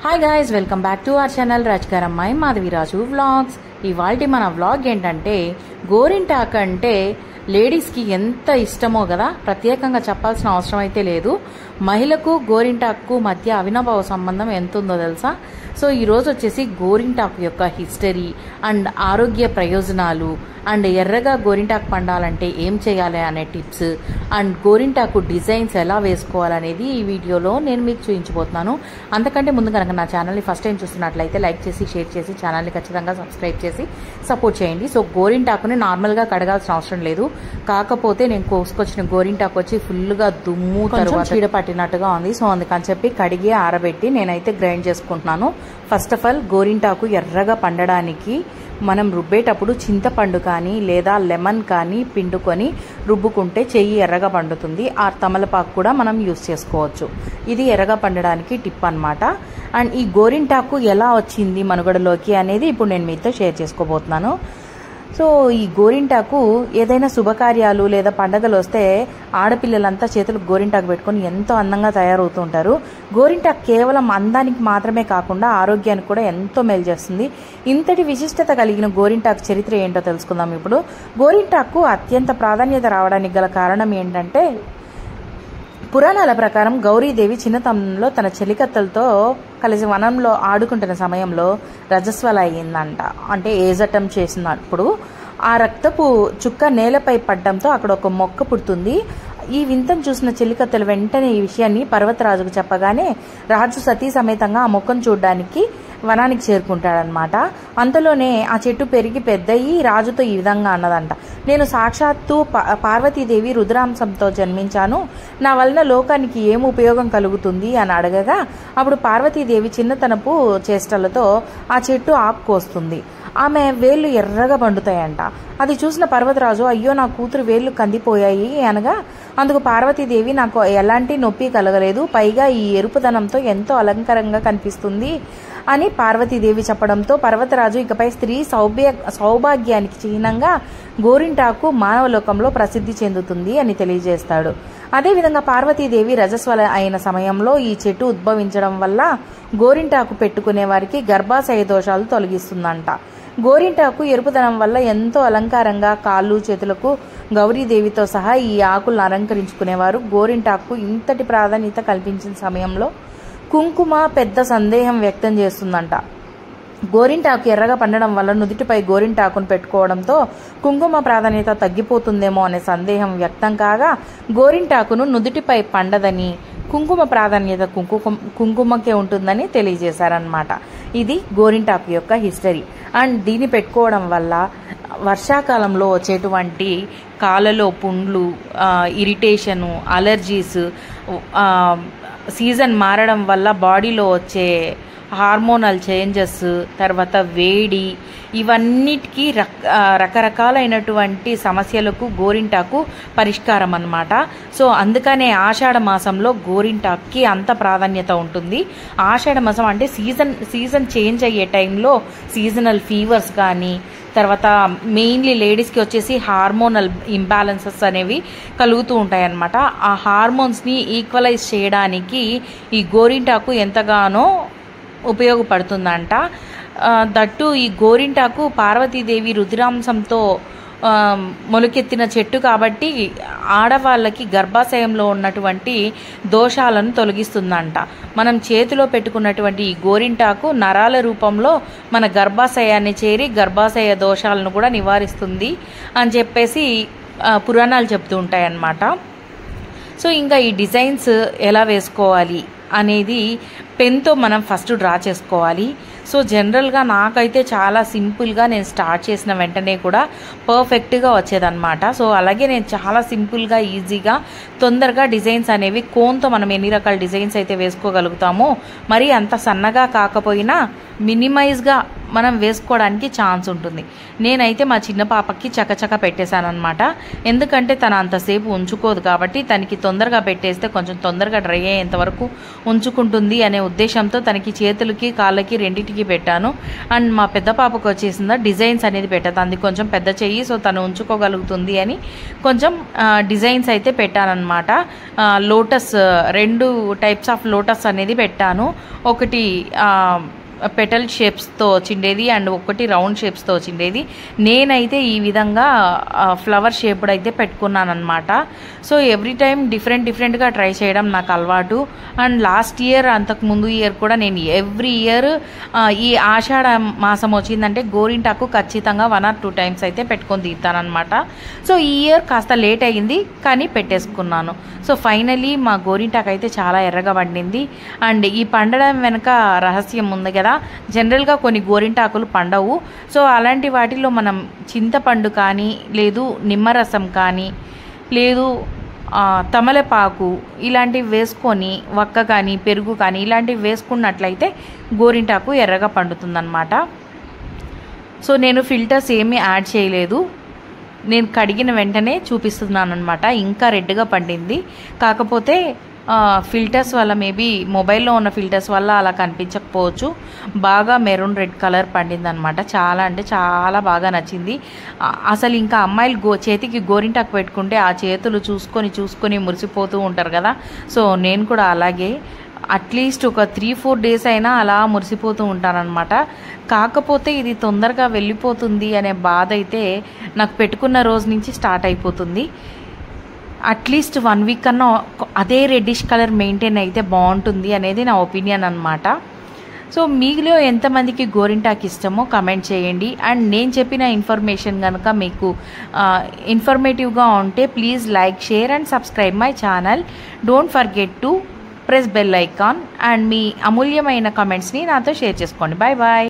Hi guys, welcome back to our channel రాజ్కర్ అమ్మాయి Madhaviraju vlogs. ఇవాల్టి మన వ్లాగ్ ఏంటంటే గోరింటాకు అంటే లేడీస్కి ఎంత ఇష్టమో కదా, ప్రత్యేకంగా చెప్పాల్సిన అవసరం అయితే లేదు. మహిళకు గోరింటాకు మధ్య అవినాభావ సంబంధం ఎంత ఉందో తెలుసా? సో ఈరోజు వచ్చేసి గోరింటాకు యొక్క హిస్టరీ అండ్ ఆరోగ్య ప్రయోజనాలు అండ్ ఎర్రగా గోరింటాకు పండాలంటే ఏం చేయాలి అనే టిప్స్ అండ్ గోరింటాకు డిజైన్స్ ఎలా వేసుకోవాలనేది ఈ వీడియోలో నేను మీకు చూపించబోతున్నాను. అంతకంటే ముందు కనుక నా ఛానల్ని ఫస్ట్ టైం చూస్తున్నట్లయితే లైక్ చేసి షేర్ చేసి ఛానల్ని ఖచ్చితంగా సబ్స్క్రైబ్ చేసి సపోర్ట్ చేయండి. సో గోరింటాకుని నార్మల్గా కడగాల్సిన అవసరం లేదు. కాకపోతే నేను కోసుకొచ్చిన గోరింటాకు వచ్చి ఫుల్గా దుమ్ము తర్వాత చీడ పట్టినట్టుగా ఉంది. సో అందుకని చెప్పి కడిగి ఆరబెట్టి నేనైతే గ్రైండ్ చేసుకుంటున్నాను. ఫస్ట్ ఆఫ్ ఆల్ గోరింటాకు ఎర్రగా పండడానికి మనం రుబ్బేటప్పుడు చింతపండు కానీ లేదా లెమన్ కానీ పిండుకొని రుబ్బుకుంటే చెయ్యి ఎర్రగా పండుతుంది. ఆ తమలపాకు కూడా మనం యూస్ చేసుకోవచ్చు. ఇది ఎర్రగా పండడానికి టిప్ అన్నమాట. అండ్ ఈ గోరింటాకు ఎలా వచ్చింది మనుగడలోకి అనేది ఇప్పుడు నేను మీతో షేర్ చేసుకోబోతున్నాను. సో ఈ గోరింటాకు ఏదైనా శుభకార్యాలు లేదా పండగలు వస్తే ఆడపిల్లలంతా చేతులకు గోరింటాకు పెట్టుకొని ఎంతో అందంగా తయారవుతూ ఉంటారు. గోరింటాకు కేవలం అందానికి మాత్రమే కాకుండా ఆరోగ్యానికి కూడా ఎంతో మేలు చేస్తుంది. ఇంతటి విశిష్టత కలిగిన గోరింటాకు చరిత్ర ఏంటో తెలుసుకుందాం ఇప్పుడు. గోరింటాకు అత్యంత ప్రాధాన్యత రావడానికి గల కారణం ఏంటంటే, పురాణాల ప్రకారం గౌరీదేవి చిన్నతనంలో తన చెలికత్తలతో కలిసి వనంలో ఆడుకుంటున్న సమయంలో రజస్వల అయ్యిందంట. అంటే ఏజటం చేసినప్పుడు ఆ రక్తపు చుక్క నేలపై పడ్డంతో అక్కడ ఒక మొక్క పుడుతుంది. ఈ వింతను చూసిన చెలికత్తెలు వెంటనే ఈ విషయాన్ని పర్వతరాజుకు చెప్పగానే రాజు సతీ సమేతంగా ఆ మొక్కను చూడడానికి వనానికి చేరుకుంటాడనమాట. అంతలోనే ఆ చెట్టు పెరిగి పెద్దయి రాజుతో ఈ విధంగా అన్నదంట, నేను సాక్షాత్తు పార్వతీదేవి రుద్రాంశంతో జన్మించాను, నా వలన లోకానికి ఏం ఉపయోగం కలుగుతుంది అని అడగగా అప్పుడు పార్వతీదేవి చిన్నతనపు చేష్టలతో ఆ చెట్టు ఆకు కోస్తుంది. ఆమె వేళ్ళు ఎర్రగా పండుతాయంట. అది చూసిన పర్వతరాజు, అయ్యో నా కూతురు వేళ్ళు కందిపోయాయి అనగా అందుకు పార్వతీదేవి, నాకు ఎలాంటి నొప్పి కలగలేదు, పైగా ఈ ఎరుపుదనంతో ఎంతో అలంకారంగా కనిపిస్తుంది అని పార్వతీదేవి చెప్పడంతో పర్వతరాజు ఇకపై స్త్రీ సౌభాగ్యానికి చిహ్నంగా గోరింటాకు మానవలోకంలో ప్రసిద్ధి చెందుతుంది అని తెలియజేస్తాడు. అదేవిధంగా పార్వతీదేవి రజస్వల అయిన సమయంలో ఈ చెట్టు ఉద్భవించడం వల్ల గోరింటాకు పెట్టుకునే వారికి గర్భాశయ దోషాలు తొలగిస్తుందంట. గోరింటాకు ఎరుపుదనం వల్ల ఎంతో అలంకారంగా కాళ్ళు చేతులకు గౌరీదేవితో సహా ఈ ఆకులను అలంకరించుకునేవారు. గోరింటాకు ఇంతటి ప్రాధాన్యత కల్పించిన సమయంలో కుంకుమ పెద్ద సందేహం వ్యక్తం చేస్తుందంట. గోరింటాకు ఎర్రగా పండడం వల్ల నుదుటిపై గోరింటాకును పెట్టుకోవడంతో కుంకుమ ప్రాధాన్యత తగ్గిపోతుందేమో అనే సందేహం వ్యక్తం కాగా గోరింటాకును నుదుటిపై పండదని, కుంకుమ ప్రాధాన్యత కుంకుమకే ఉంటుందని తెలియజేశారనమాట. ఇది గోరింటాకు యొక్క హిస్టరీ. అండ్ దీన్ని పెట్టుకోవడం వల్ల వర్షాకాలంలో వచ్చేటువంటి కాళ్ళలో పుండ్లు, ఇరిటేషను, అలర్జీస్, సీజన్ మారడం వల్ల బాడీలో వచ్చే హార్మోనల్ చేంజెస్, తర్వాత వేడి, ఇవన్నిటికీ రకరకాలైనటువంటి సమస్యలకు గోరింటాకు పరిష్కారం అన్నమాట. సో అందుకనే ఆషాఢ మాసంలో గోరింటాకుకి అంత ప్రాధాన్యత ఉంటుంది. ఆషాఢ మాసం అంటే సీజన్ చేంజ్ అయ్యే టైంలో సీజనల్ ఫీవర్స్ కానీ, తర్వాత మెయిన్లీ లేడీస్కి వచ్చేసి హార్మోనల్ ఇంబ్యాలెన్సెస్ అనేవి కలుగుతూ ఉంటాయి అన్నమాట. ఆ హార్మోన్స్ని ఈక్వలైజ్ చేయడానికి ఈ గోరింటాకు ఎంతగానో ఉపయోగపడుతుందంట. దట్టు ఈ గోరింటాకు పార్వతీదేవి రుద్రాంశంతో మొలకెత్తిన చెట్టు కాబట్టి ఆడవాళ్ళకి గర్భాశయంలో ఉన్నటువంటి దోషాలను తొలగిస్తుందంట. మనం చేతిలో పెట్టుకున్నటువంటి ఈ గోరింటాకు నరాల రూపంలో మన గర్భాశయాన్ని చేరి గర్భాశయ దోషాలను కూడా నివారిస్తుంది అని చెప్పేసి పురాణాలు చెప్తూ ఉంటాయి అన్నమాట. సో ఇంకా ఈ డిజైన్స్ ఎలా వేసుకోవాలి అనేది పెన్తో మనం ఫస్ట్ డ్రా చేసుకోవాలి. సో జనరల్గా నాకైతే చాలా సింపుల్గా నేను స్టార్ట్ చేసిన వెంటనే కూడా పర్ఫెక్ట్గా వచ్చేదన్నమాట. సో అలాగే నేను చాలా సింపుల్గా ఈజీగా తొందరగా డిజైన్స్ అనేవి కోన్తో మనం ఎన్ని రకాల డిజైన్స్ అయితే వేసుకోగలుగుతామో, మరి అంత సన్నగా కాకపోయినా మినిమైజ్గా మనం వేసుకోవడానికి ఛాన్స్ ఉంటుంది. నేనైతే మా చిన్న పాపకి చకచక పెట్టేశాను అనమాట. ఎందుకంటే తను అంతసేపు ఉంచుకోదు కాబట్టి తనకి తొందరగా పెట్టేస్తే కొంచెం తొందరగా డ్రై అయ్యేంత వరకు ఉంచుకుంటుంది అనే ఉద్దేశంతో తనకి చేతులకి కాళ్ళకి రెండింటికి పెట్టాను. అండ్ మా పెద్ద పాపకు వచ్చేసిందా డిజైన్స్ అనేది పెట్టదండి, కొంచెం పెద్ద చెయ్యి, సో తను ఉంచుకోగలుగుతుంది అని కొంచెం డిజైన్స్ అయితే పెట్టానన్నమాట. లోటస్ 2 టైప్స్ ఆఫ్ లోటస్ అనేది పెట్టాను. ఒకటి పెటల్ షేప్స్తో వచ్చిండేది అండ్ ఒకటి రౌండ్ షేప్స్తో వచ్చిండేది. నేనైతే ఈ విధంగా ఫ్లవర్ షేప్డ్ అయితే పెట్టుకున్నాను అనమాట. సో ఎవ్రీ టైం డిఫరెంట్గా ట్రై చేయడం నాకు అలవాటు. అండ్ లాస్ట్ ఇయర్, అంతకు ముందు ఇయర్ కూడా నేను ఎవ్రీ ఇయర్ ఈ ఆషాఢ మాసం వచ్చిందంటే గోరింటాకు ఖచ్చితంగా 1 or 2 టైమ్స్ అయితే పెట్టుకొని తీస్తానమాట. సో ఈ ఇయర్ కాస్త లేట్ అయ్యింది కానీ పెట్టేసుకున్నాను. సో ఫైనలీ మా గోరింటాకు అయితే చాలా ఎర్రగా పండింది. అండ్ ఈ పండడం వెనక రహస్యం ఉంది కదా. జనరల్గా కొన్ని గోరింటాకులు పండవు. సో అలాంటి వాటిలో మనం చింతపండు కానీ, లేదు నిమ్మరసం కానీ, లేదు తమలపాకు ఇలాంటివి వేసుకొని, వక్క కానీ పెరుగు కానీ ఇలాంటివి వేసుకున్నట్లయితే గోరింటాకు ఎర్రగా పండుతుందన్నమాట. సో నేను ఫిల్టర్స్ ఏమీ యాడ్ చేయలేదు, నేను కడిగిన వెంటనే చూపిస్తున్నాను అనమాట. ఇంకా రెడ్గా పండింది. కాకపోతే ఫిల్టర్స్ వల్ల, మేబీ మొబైల్లో ఉన్న ఫిల్టర్స్ వల్ల అలా కనిపించకపోవచ్చు. బాగా మెరూన్ రెడ్ కలర్ పండింది అనమాట. చాలా అంటే చాలా బాగా నచ్చింది. అసలు ఇంకా అమ్మాయిలు చేతికి గోరింటాకు పెట్టుకుంటే ఆ చేతులు చూసుకొని మురిసిపోతూ ఉంటారు కదా. సో నేను కూడా అలాగే అట్లీస్ట్ ఒక 3-4 డేస్ అయినా అలా మురిసిపోతూ ఉంటానన్నమాట. కాకపోతే ఇది తొందరగా వెళ్ళిపోతుంది అనే బాధ అయితే నాకు పెట్టుకున్న రోజు నుంచి స్టార్ట్ అయిపోతుంది. అట్లీస్ట్ 1 వీక్ కన్నా అదే రెడ్డిష్ కలర్ మెయింటైన్ అయితే బాగుంటుంది అనేది నా ఒపీనియన్ అనమాట. సో మీలో ఎంతమందికి గోరింటాకు ఇష్టమో కమెంట్ చేయండి. అండ్ నేను చెప్పిన ఇన్ఫర్మేషన్ కనుక మీకు ఇన్ఫర్మేటివ్గా ఉంటే please like, share and subscribe my channel. Don't forget to press bell icon. And మీ అమూల్యమైన కమెంట్స్ని నాతో షేర్ చేసుకోండి. Bye bye.